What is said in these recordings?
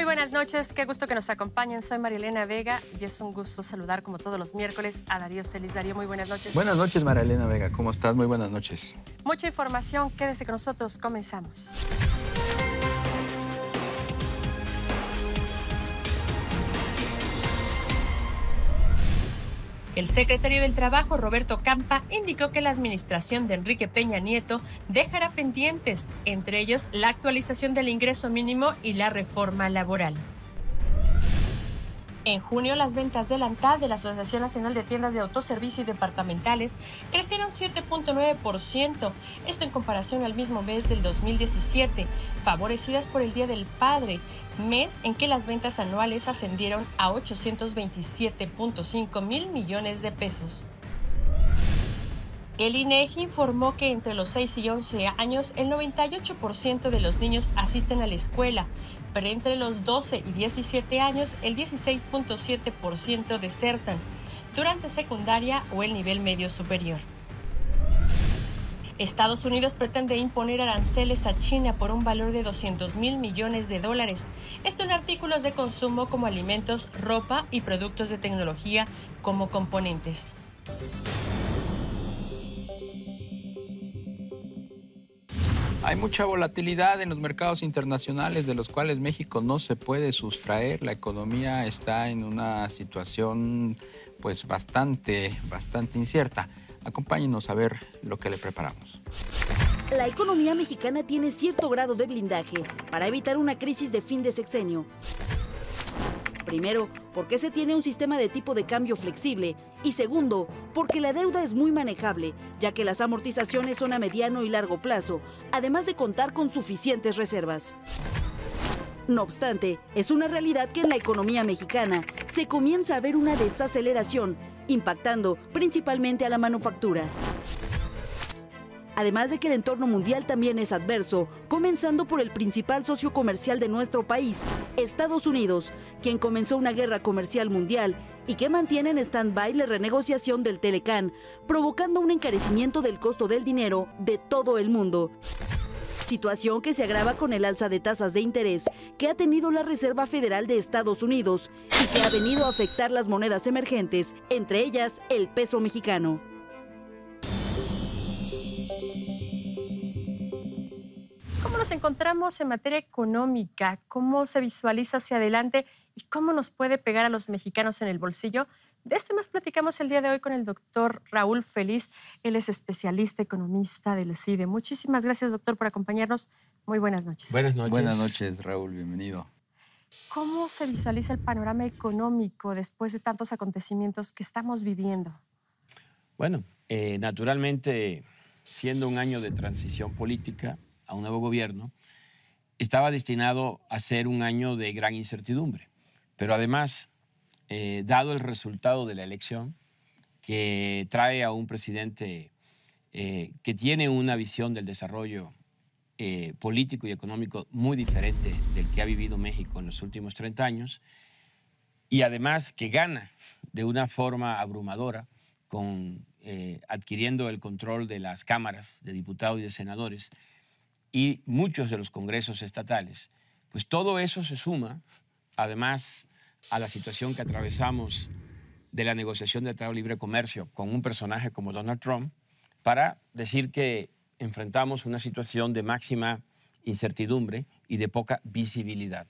Muy buenas noches, qué gusto que nos acompañen. Soy Marielena Vega y es un gusto saludar como todos los miércoles a Darío Celis. Darío, muy buenas noches. Buenas noches, Marielena Vega, ¿cómo estás? Muy buenas noches. Mucha información, quédese con nosotros, comenzamos. El secretario del Trabajo, Roberto Campa, indicó que la administración de Enrique Peña Nieto dejará pendientes, entre ellos la actualización del ingreso mínimo y la reforma laboral. En junio, las ventas del ANTAD de la Asociación Nacional de Tiendas de Autoservicio y Departamentales crecieron 7.9%, esto en comparación al mismo mes del 2017, favorecidas por el Día del Padre, mes en que las ventas anuales ascendieron a 827.5 mil millones de pesos. El INEGI informó que entre los 6 y 11 años, el 98% de los niños asisten a la escuela, pero entre los 12 y 17 años, el 16.7% desertan durante secundaria o el nivel medio superior. Estados Unidos pretende imponer aranceles a China por un valor de 200 mil millones de dólares. Esto en artículos de consumo como alimentos, ropa y productos de tecnología como componentes. Hay mucha volatilidad en los mercados internacionales de los cuales México no se puede sustraer. La economía está en una situación pues bastante incierta. Acompáñenos a ver lo que le preparamos. La economía mexicana tiene cierto grado de blindaje para evitar una crisis de fin de sexenio. Primero, porque se tiene un sistema de tipo de cambio flexible y segundo, porque la deuda es muy manejable, ya que las amortizaciones son a mediano y largo plazo, además de contar con suficientes reservas. No obstante, es una realidad que en la economía mexicana se comienza a ver una desaceleración, impactando principalmente a la manufactura. Además de que el entorno mundial también es adverso, comenzando por el principal socio comercial de nuestro país, Estados Unidos, quien comenzó una guerra comercial mundial y que mantiene en stand-by la renegociación del Telecán, provocando un encarecimiento del costo del dinero de todo el mundo. Situación que se agrava con el alza de tasas de interés que ha tenido la Reserva Federal de Estados Unidos y que ha venido a afectar las monedas emergentes, entre ellas el peso mexicano. ¿Cómo nos encontramos en materia económica? ¿Cómo se visualiza hacia adelante? ¿Y cómo nos puede pegar a los mexicanos en el bolsillo? De esto más platicamos el día de hoy con el doctor Raúl Feliz. Él es especialista economista del CIDE. Muchísimas gracias, doctor, por acompañarnos. Muy buenas noches. Buenas noches. Buenas noches, Raúl. Bienvenido. ¿Cómo se visualiza el panorama económico después de tantos acontecimientos que estamos viviendo? Bueno, naturalmente, siendo un año de transición política a un nuevo gobierno, estaba destinado a ser un año de gran incertidumbre. Pero además, dado el resultado de la elección, que trae a un presidente que tiene una visión del desarrollo político y económico muy diferente del que ha vivido México en los últimos 30 años, y además que gana de una forma abrumadora, adquiriendo el control de las cámaras de diputados y de senadores, y muchos de los congresos estatales, pues todo eso se suma, además, a la situación que atravesamos de la negociación del Tratado de Libre Comercio con un personaje como Donald Trump, para decir que enfrentamos una situación de máxima incertidumbre y de poca visibilidad.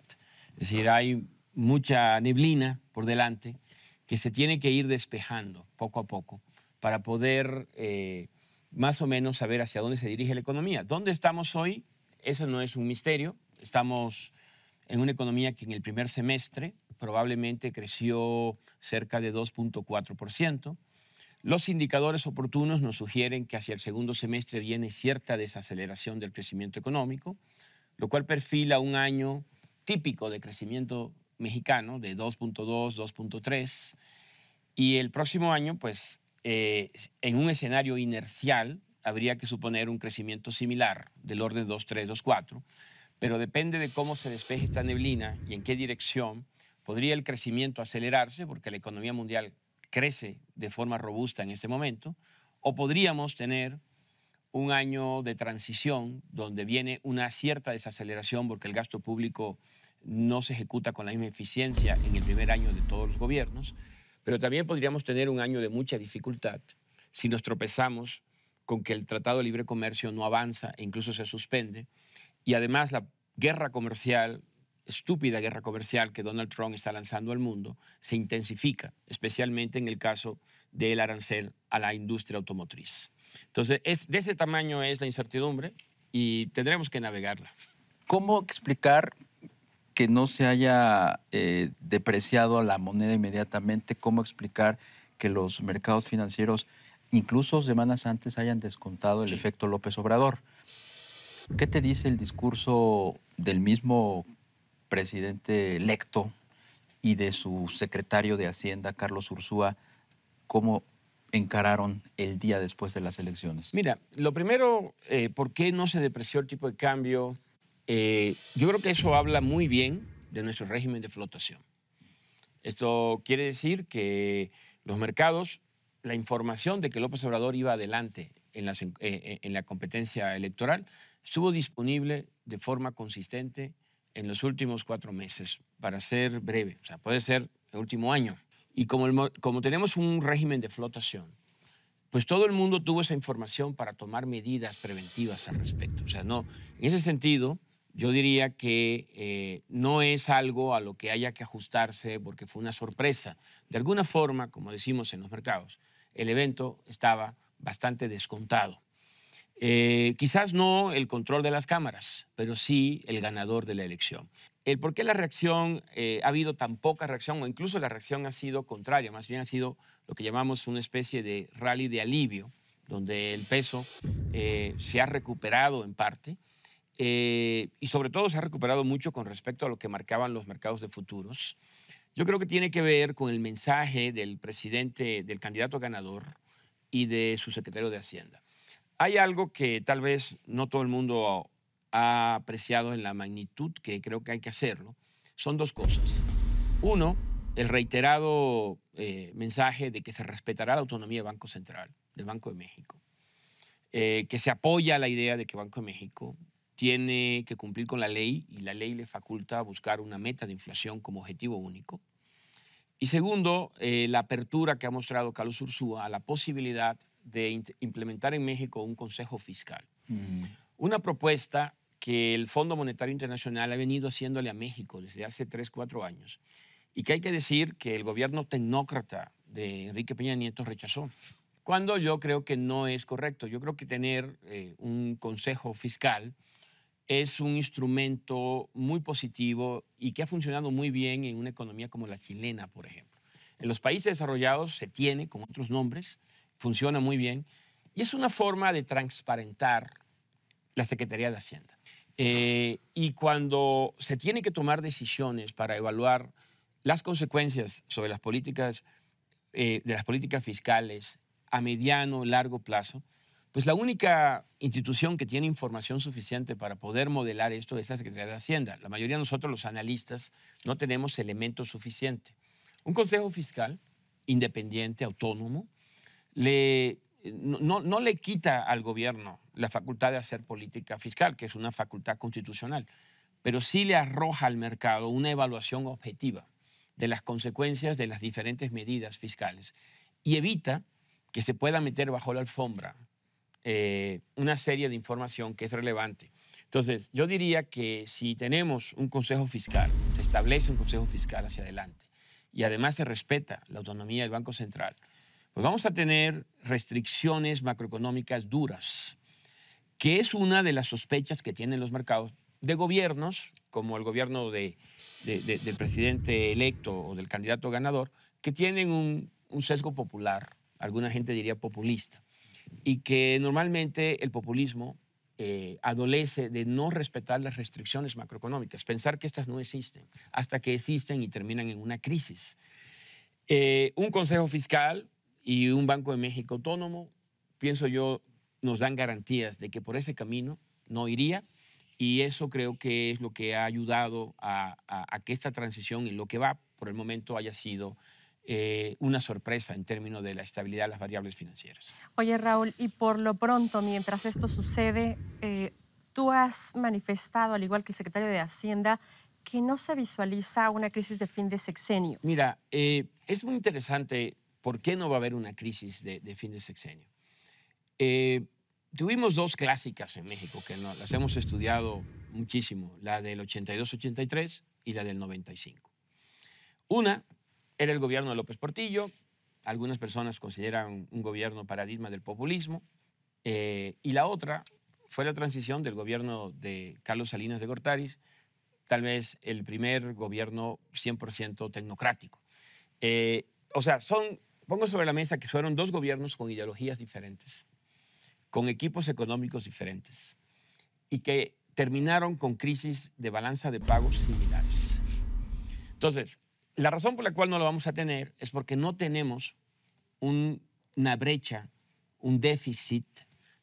Es decir, hay mucha neblina por delante que se tiene que ir despejando poco a poco para poder más o menos saber hacia dónde se dirige la economía. ¿Dónde estamos hoy? Eso no es un misterio. Estamos en una economía que en el primer semestre probablemente creció cerca de 2.4%. Los indicadores oportunos nos sugieren que hacia el segundo semestre viene cierta desaceleración del crecimiento económico, lo cual perfila un año típico de crecimiento mexicano de 2.2, 2.3. Y el próximo año, pues, en un escenario inercial, habría que suponer un crecimiento similar, del orden 2.3, 2.4, pero depende de cómo se despeje esta neblina y en qué dirección podría el crecimiento acelerarse, porque la economía mundial crece de forma robusta en este momento, o podríamos tener un año de transición donde viene una cierta desaceleración porque el gasto público no se ejecuta con la misma eficiencia en el primer año de todos los gobiernos, pero también podríamos tener un año de mucha dificultad si nos tropezamos con que el Tratado de Libre Comercio no avanza e incluso se suspende, y además la guerra comercial, estúpida guerra comercial que Donald Trump está lanzando al mundo, se intensifica, especialmente en el caso del arancel a la industria automotriz. Entonces, de ese tamaño es la incertidumbre y tendremos que navegarla. ¿Cómo explicar que no se haya depreciado la moneda inmediatamente? ¿Cómo explicar que los mercados financieros, incluso semanas antes, hayan descontado el efecto López Obrador? ¿Qué te dice el discurso del mismo presidente electo y de su secretario de Hacienda, Carlos Ursúa? ¿Cómo encararon el día después de las elecciones? Mira, lo primero, ¿por qué no se depreció el tipo de cambio? Yo creo que eso habla muy bien de nuestro régimen de flotación. Esto quiere decir que los mercados, la información de que López Obrador iba adelante en la competencia electoral, estuvo disponible de forma consistente en los últimos 4 meses, para ser breve, o sea, puede ser el último año. Y como tenemos un régimen de flotación, pues todo el mundo tuvo esa información para tomar medidas preventivas al respecto. O sea, no, en ese sentido, yo diría que no es algo a lo que haya que ajustarse porque fue una sorpresa. De alguna forma, como decimos en los mercados, el evento estaba bastante descontado. Quizás no el control de las cámaras, pero sí el ganador de la elección. El por qué la reacción, ha habido tan poca reacción, o incluso la reacción ha sido contraria, más bien ha sido lo que llamamos una especie de rally de alivio, donde el peso se ha recuperado en parte, y sobre todo se ha recuperado mucho con respecto a lo que marcaban los mercados de futuros. Yo creo que tiene que ver con el mensaje del presidente, del candidato ganador y de su secretario de Hacienda. Hay algo que tal vez no todo el mundo ha apreciado en la magnitud que creo que hay que hacerlo. Son 2 cosas. Uno, el reiterado mensaje de que se respetará la autonomía del Banco Central, del Banco de México, que se apoya la idea de que Banco de México tiene que cumplir con la ley y la ley le faculta buscar una meta de inflación como objetivo único. Y segundo, la apertura que ha mostrado Carlos Ursúa a la posibilidad de implementar en México un consejo fiscal. Una propuesta que el Fondo Monetario Internacional ha venido haciéndole a México desde hace 3, 4 años y que hay que decir que el gobierno tecnócrata de Enrique Peña Nieto rechazó. Cuando yo creo que no es correcto. Yo creo que tener un consejo fiscal es un instrumento muy positivo y que ha funcionado muy bien en una economía como la chilena, por ejemplo. En los países desarrollados se tiene con otros nombres, funciona muy bien y es una forma de transparentar la Secretaría de Hacienda. Y cuando se tiene que tomar decisiones para evaluar las consecuencias sobre las políticas, de las políticas fiscales a mediano, largo plazo, pues la única institución que tiene información suficiente para poder modelar esto es la Secretaría de Hacienda. La mayoría de nosotros, los analistas, no tenemos elementos suficientes. Un consejo fiscal independiente, autónomo, no le quita al gobierno la facultad de hacer política fiscal, que es una facultad constitucional, pero sí le arroja al mercado una evaluación objetiva de las consecuencias de las diferentes medidas fiscales y evita que se pueda meter bajo la alfombra una serie de información que es relevante. Entonces, yo diría que si tenemos un consejo fiscal, se establece un consejo fiscal hacia adelante y además se respeta la autonomía del Banco Central, pues vamos a tener restricciones macroeconómicas duras, que es una de las sospechas que tienen los mercados de gobiernos, como el gobierno del presidente electo o del candidato ganador, que tienen un sesgo popular, alguna gente diría populista, y que normalmente el populismo adolece de no respetar las restricciones macroeconómicas, pensar que estas no existen, hasta que existen y terminan en una crisis. Un consejo fiscal y un Banco de México autónomo, pienso yo, nos dan garantías de que por ese camino no iría, y eso creo que es lo que ha ayudado a que esta transición en lo que va por el momento haya sido una sorpresa en términos de la estabilidad de las variables financieras. Oye, Raúl, y por lo pronto, mientras esto sucede, tú has manifestado, al igual que el secretario de Hacienda, que no se visualiza una crisis de fin de sexenio? Mira, es muy interesante por qué no va a haber una crisis de fin de sexenio. Tuvimos dos clásicas en México que las hemos estudiado muchísimo, la del 82-83 y la del 95. Una era el gobierno de López Portillo, algunas personas consideran un gobierno paradigma del populismo, y la otra fue la transición del gobierno de Carlos Salinas de Gortari, tal vez el primer gobierno 100% tecnocrático. O sea, pongo sobre la mesa que fueron dos gobiernos con ideologías diferentes, con equipos económicos diferentes, y que terminaron con crisis de balanza de pagos similares. Entonces, la razón por la cual no lo vamos a tener es porque no tenemos una brecha, un déficit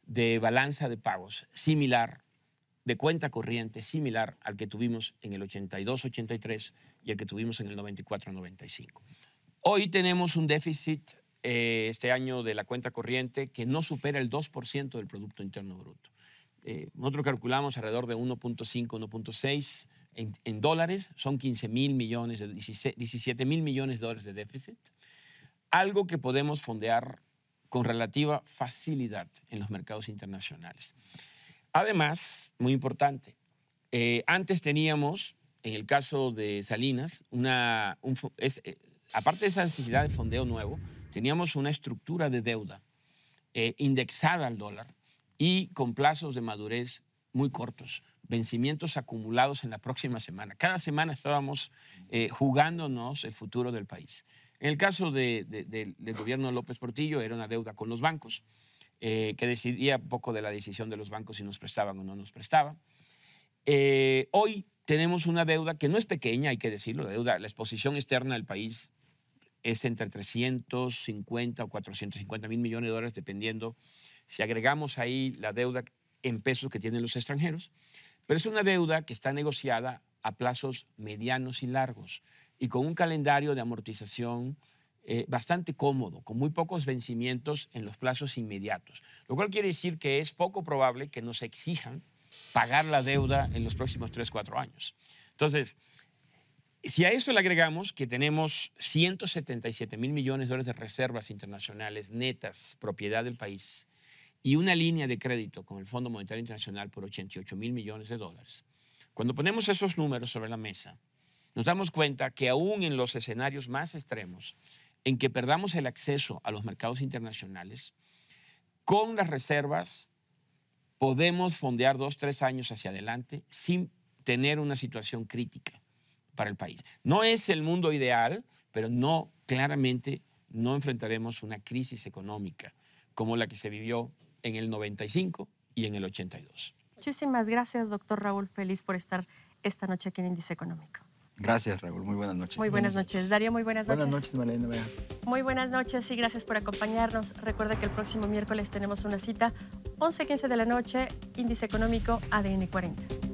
de balanza de pagos similar, de cuenta corriente similar al que tuvimos en el 82-83 y el que tuvimos en el 94-95. Hoy tenemos un déficit este año de la cuenta corriente que no supera el 2% del Producto Interno Bruto. Nosotros calculamos alrededor de 1.5, 1.6 en dólares, son 15,000 millones, 17,000 millones de dólares de déficit, algo que podemos fondear con relativa facilidad en los mercados internacionales. Además, muy importante, antes teníamos, en el caso de Salinas, aparte de esa necesidad de fondeo nuevo, teníamos una estructura de deuda indexada al dólar y con plazos de madurez muy cortos, vencimientos acumulados en la próxima semana. Cada semana estábamos jugándonos el futuro del país. En el caso del gobierno de López Portillo era una deuda con los bancos, que decidía un poco de la decisión de los bancos si nos prestaban o no nos prestaban. Hoy tenemos una deuda que no es pequeña, hay que decirlo, la exposición externa del país es entre 350 o 450 mil millones de dólares, dependiendo si agregamos ahí la deuda en pesos que tienen los extranjeros, pero es una deuda que está negociada a plazos medianos y largos y con un calendario de amortización bastante cómodo, con muy pocos vencimientos en los plazos inmediatos, lo cual quiere decir que es poco probable que nos exijan pagar la deuda en los próximos 3, 4 años. Entonces, si a eso le agregamos que tenemos 177 mil millones de dólares de reservas internacionales netas, propiedad del país, y una línea de crédito con el Fondo Monetario Internacional por 88 mil millones de dólares, cuando ponemos esos números sobre la mesa, nos damos cuenta que aún en los escenarios más extremos, en que perdamos el acceso a los mercados internacionales, con las reservas podemos fondear 2, 3 años hacia adelante sin tener una situación crítica para el país. No es el mundo ideal, pero claramente no enfrentaremos una crisis económica como la que se vivió en el 95 y en el 82. Muchísimas gracias, doctor Raúl Feliz, por estar esta noche aquí en Índice Económico. Gracias, Raúl. Muy buenas noches. Muy buenas noches. Darío, muy buenas noches. Buenas noches, Malena. Muy buenas noches y gracias por acompañarnos. Recuerda que el próximo miércoles tenemos una cita, 11:15 de la noche, Índice Económico ADN 40.